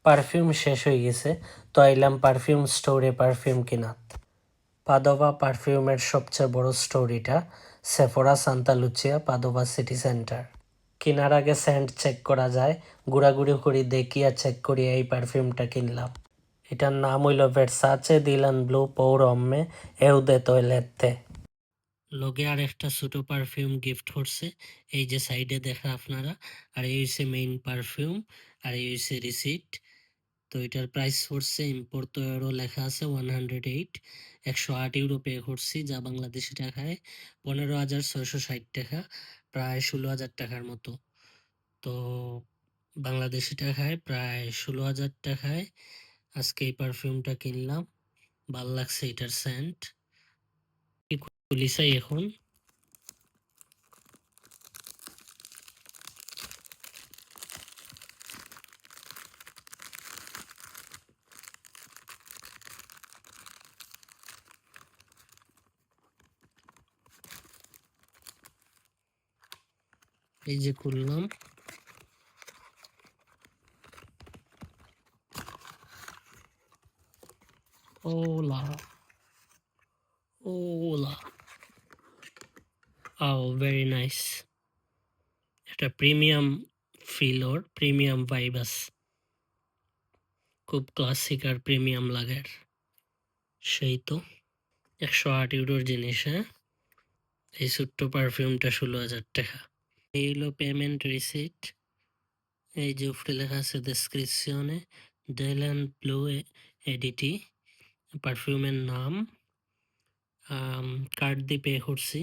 Perfume শেষ হয়ে গেছে, তো আইলাম পারফিউম স্টোরে পারফিউম কিনাত। পাদোভা পারফিউমের সবচেয়ে বড় স্টোরিটা Sephora Santa Lucia, পাদোভা city centre. কেনার আগে সেন্ট চেক করা যায়, ঘোরাঘুরি করি দেখি আর চেক করি এই পারফিউমটা কিনলাম। এটার নাম হইল ভেরসাচে দিলান ব্লু পৌর অম্মে এউদে তৈলেতে। লগে আর একটা ছোট পারফিউম গিফট করছে, এই যে সাইডে দেখা আপনারা। আর এই হচ্ছে মেইন পারফিউম, আর এই হচ্ছে রিসিট। তো এটার প্রাইস পড়ছে ইম্পোর্ট ইউরো লেখা আছে 108, 108 ইউরো পে করছি, যা বাংলাদেশি টাকায় 15,660 টাকা, প্রায় 16,000 টাকার মতো। তো বাংলাদেশি টাকায় প্রায় 16,000 টাকায় আজকে এই পারফিউমটা কিনলাম। ভাল লাগছে এটার সেন্ট। খুলিসাই এখন। এই যে খুললাম। OLA OLA very nice. একটা প্রিমিয়াম ফিল ওর প্রিমিয়াম ভাইবাস, খুব ক্লাসিক আর প্রিমিয়াম লাগার। সেই তো 108 ইউরোর জিনিস। হ্যাঁ, এই ছোট্ট পারফিউমটা 16,000 টাকা। এই হলো পেমেন্ট রিসিট। এই যে উপরে লেখা আছে ডেসক্রিপশনে ডেলান ব্লু এডিটি, পারফিউমের নাম। কার্ড দিয়ে পে করছি,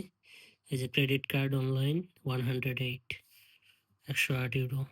এই যে ক্রেডিট কার্ড অনলাইন 108 ইউরো।